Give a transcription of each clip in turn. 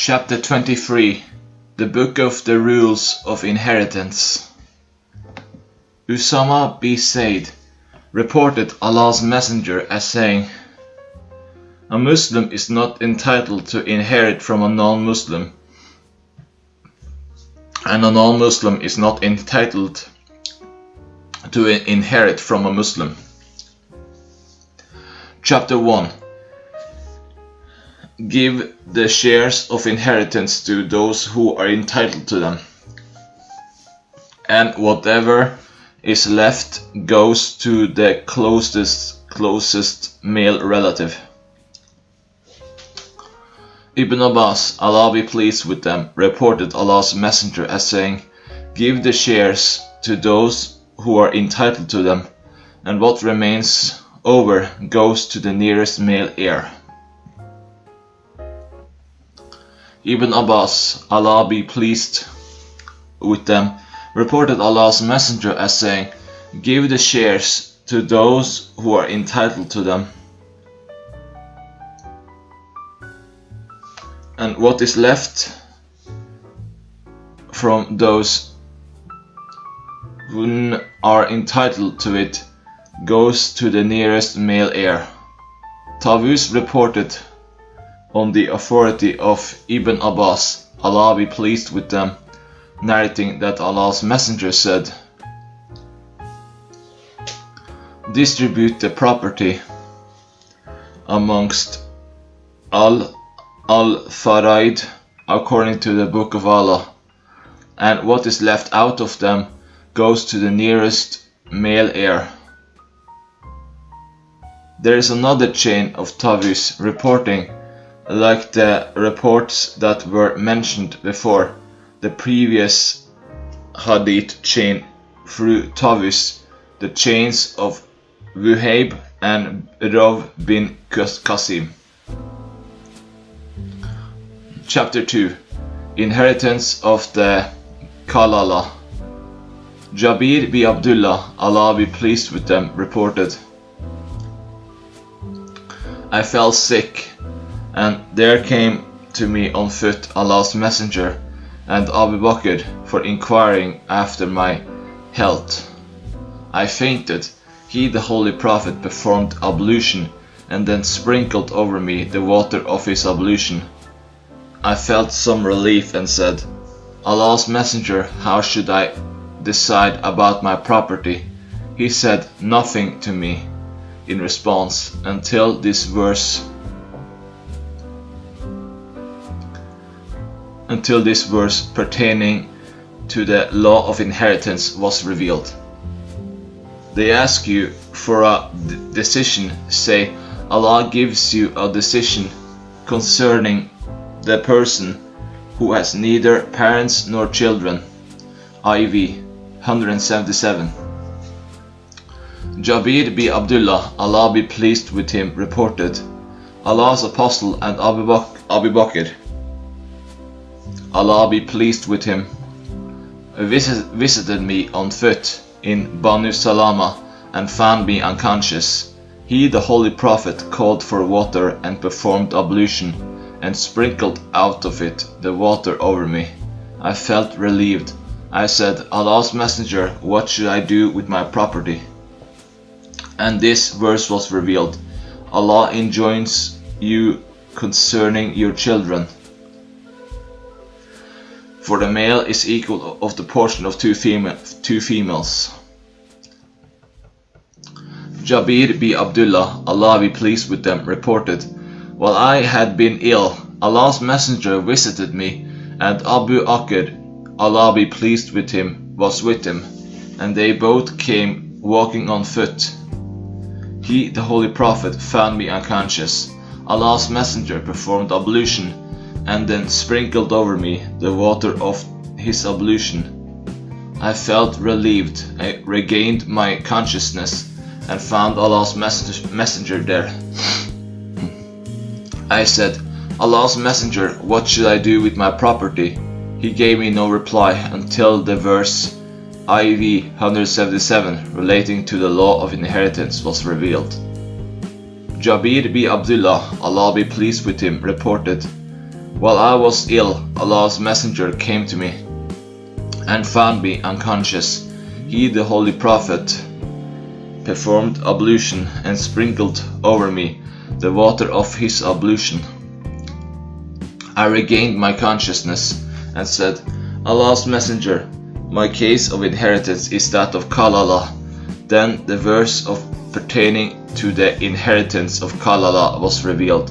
Chapter 23. The Book of the Rules of Inheritance. Usama bin Zayd reported Allah's Messenger as saying, "A Muslim is not entitled to inherit from a non-Muslim, and a non-Muslim is not entitled to inherit from a Muslim." Chapter 1. Give the shares of inheritance to those who are entitled to them, and whatever is left goes to the closest male relative. Ibn Abbas, Allah be pleased with them, reported Allah's Messenger as saying, "Give the shares to those who are entitled to them, and what remains over goes to the nearest male heir." Ibn Abbas, Allah be pleased with them, reported Allah's Messenger as saying, "Give the shares to those who are entitled to them, and what is left from those who are entitled to it goes to the nearest male heir." Tawus reported on the authority of Ibn Abbas, Allah be pleased with them, narrating that Allah's Messenger said, "Distribute the property amongst al-Faraid according to the Book of Allah, and what is left out of them goes to the nearest male heir." There is another chain of Tawus reporting, like the reports that were mentioned before, the previous hadith chain through Tawus, the chains of Wuhayb and Rav bin Qasim. Chapter 2. Inheritance of the Kalala. Jabir bin Abdullah, Allah be pleased with them, reported, "I fell sick, and there came to me on foot Allah's Messenger and Abu Bakr for inquiring after my health. I fainted. He, the Holy Prophet, performed ablution and then sprinkled over me the water of his ablution. I felt some relief and said, 'Allah's Messenger, how should I decide about my property?' He said nothing to me in response until this verse pertaining to the law of inheritance was revealed. They ask you for a decision, say, Allah gives you a decision concerning the person who has neither parents nor children." IV 177. Jabir bin Abdullah, Allah be pleased with him, reported, Allah's Apostle and Abu Bakr, Allah be pleased with him, visited me on foot in Banu Salama and found me unconscious. He, the Holy Prophet, called for water and performed ablution and sprinkled out of it the water over me. I felt relieved. I said, "Allah's Messenger, what should I do with my property?" And this verse was revealed. Allah enjoins you concerning your children. For the male is equal of the portion of two females. Jabir bin Abdullah, Allah be pleased with them, reported, "While I had been ill, Allah's Messenger visited me, and Abu Bakr, Allah be pleased with him, was with him, and they both came walking on foot. He, the Holy Prophet, found me unconscious. Allah's Messenger performed ablution and then sprinkled over me the water of his ablution. I felt relieved. I regained my consciousness and found Allah's Messenger there. I said, 'Allah's Messenger, what should I do with my property?' He gave me no reply until the verse IV 177 relating to the law of inheritance was revealed. Jabir bin Abdullah, Allah be pleased with him, reported, While I was ill, Allah's messenger came to me and found me unconscious. He, the Holy Prophet, performed ablution and sprinkled over me the water of his ablution. I regained my consciousness and said, Allah's messenger, my case of inheritance is that of Kalala. Then the verse of pertaining to the inheritance of Kalala was revealed.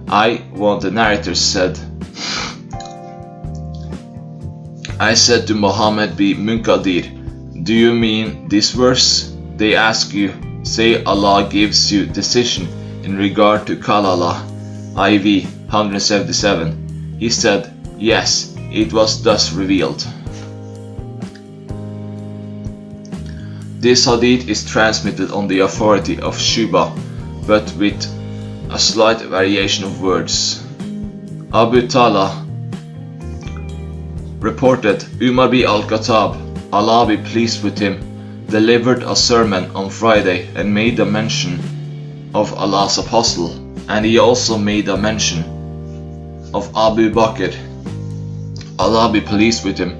One of the narrators said, I said to Muhammad bin Munkadir, do you mean this verse? They ask you, say Allah gives you decision in regard to Kalala, IV 177. He said, yes, it was thus revealed. This hadith is transmitted on the authority of Shuba, but with a slight variation of words. Abu Talha reported Umar bin al-Khattab, Allah be pleased with him, delivered a sermon on Friday and made a mention of Allah's apostle, and he also made a mention of Abu Bakr, Allah be pleased with him,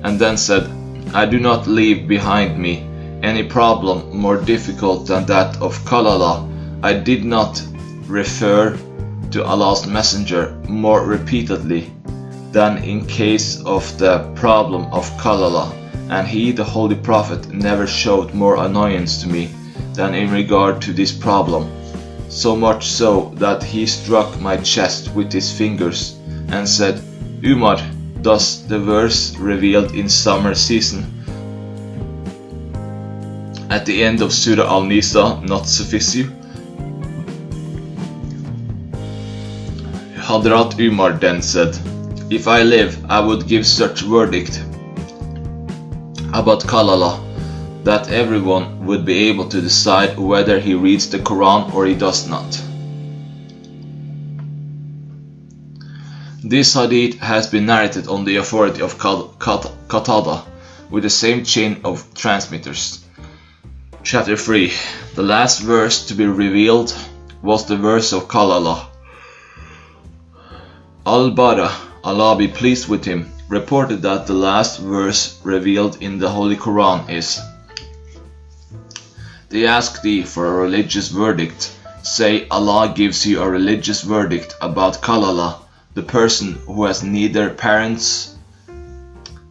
and then said, I do not leave behind me any problem more difficult than that of Kalala. I did not refer to Allah's messenger more repeatedly than in case of the problem of Kalala, and he, the Holy Prophet, never showed more annoyance to me than in regard to this problem, so much so that he struck my chest with his fingers and said, Umar, does the verse revealed in summer season at the end of Surah Al-Nisa not suffice you? Hadrat Umar then said, if I live, I would give such verdict about Kalala that everyone would be able to decide whether he reads the Quran or he does not. This hadith has been narrated on the authority of Qatada with the same chain of transmitters. Chapter 3. The last verse to be revealed was the verse of Kalala. Al-Bara, Allah be pleased with him, reported that the last verse revealed in the Holy Quran is, they ask thee for a religious verdict. Say, Allah gives you a religious verdict about Kalala, the person who has neither parents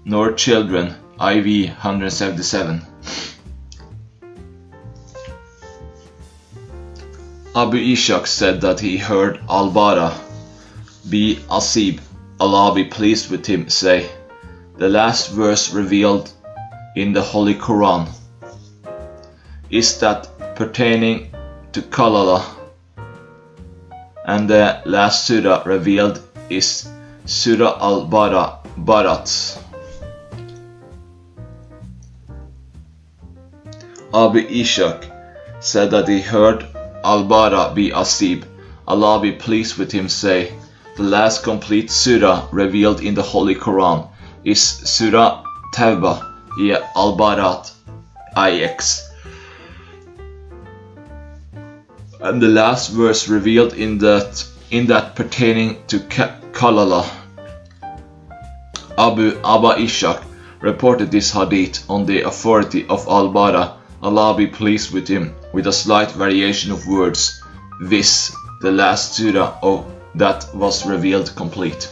nor children. IV 177. Abu Ishaq said that he heard Al-Bara bi Asib, Allah be pleased with him, say, the last verse revealed in the Holy Quran is that pertaining to Kalala, and the last surah revealed is Surah Al-Barat. Abu Ishaq said that he heard Al-Bara bi Asib, Allah be pleased with him, say, the last complete surah revealed in the Holy Quran is Surah Tawbah, Al-Barat, IX. And the last verse revealed in that pertaining to Kalala. Abu Ishaq reported this hadith on the authority of Al-Bara, Allah be pleased with him, with a slight variation of words, viz. The last surah that was revealed complete.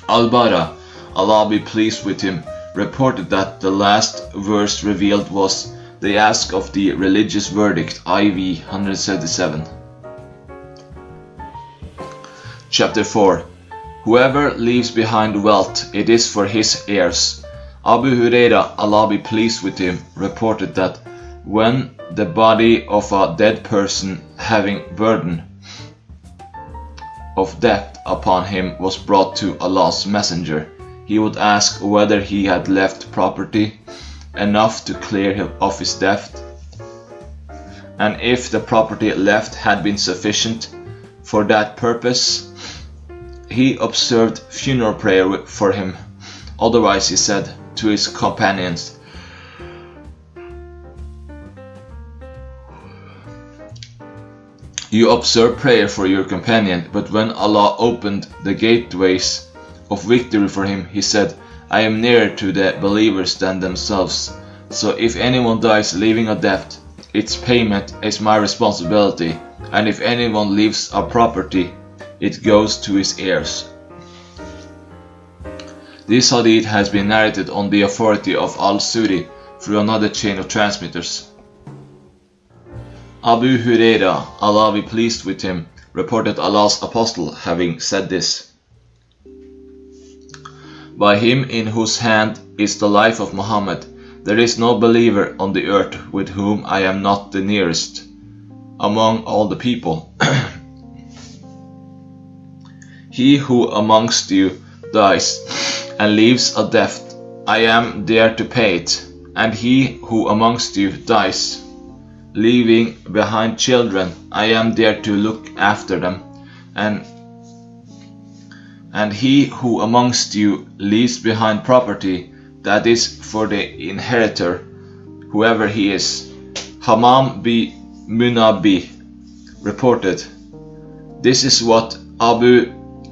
Al-Bara, Allah be pleased with him, reported that the last verse revealed was the ask of the religious verdict, IV 177. Chapter 4. Whoever leaves behind wealth, it is for his heirs. Abu Huraira, Allah be pleased with him, reported that when the body of a dead person having burden of debt upon him was brought to Allah's messenger, he would ask whether he had left property enough to clear him of his debt, and if the property left had been sufficient for that purpose, he observed funeral prayer for him. Otherwise, he said to his companions, You observe prayer for your companion, but when Allah opened the gateways of victory for him, he said, I am nearer to the believers than themselves. So if anyone dies leaving a debt, its payment is my responsibility, and if anyone leaves a property, it goes to his heirs. This hadith has been narrated on the authority of Al-Sudi through another chain of transmitters. Abu Huraira, Allah be pleased with him, reported Allah's Apostle having said this: By him in whose hand is the life of Muhammad, there is no believer on the earth with whom I am not the nearest among all the people. He who amongst you dies and leaves a debt, I am there to pay it, and he who amongst you dies leaving behind children, I am there to look after them, and he who amongst you leaves behind property, that is for the inheritor, whoever he is. Hammam bin Munabi reported, this is what Abu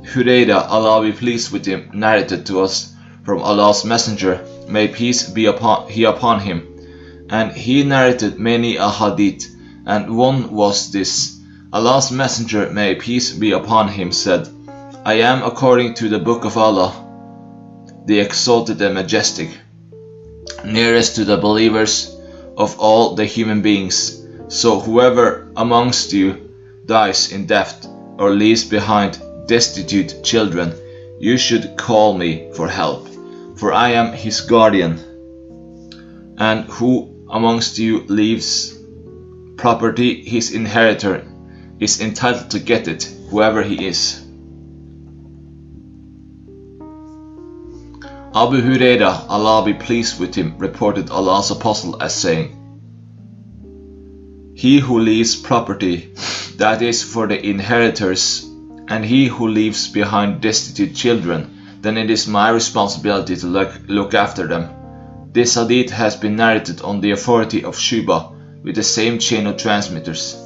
Huraira, Allah be pleased with him, narrated to us from Allah's Messenger, may peace be upon him. And he narrated many a hadith, and one was this: Allah's Messenger, may peace be upon him, said, I am, according to the Book of Allah, the Exalted and Majestic, nearest to the believers of all the human beings. So whoever amongst you dies in debt or leaves behind destitute children, you should call me for help, for I am his guardian. And who amongst you leaves property, his inheritor is entitled to get it, whoever he is. Abu Huraira, Allah be pleased with him, reported Allah's Apostle as saying, He who leaves property, that is for the inheritors, and he who leaves behind destitute children, then it is my responsibility to look after them. This hadith has been narrated on the authority of Shuba with the same chain of transmitters.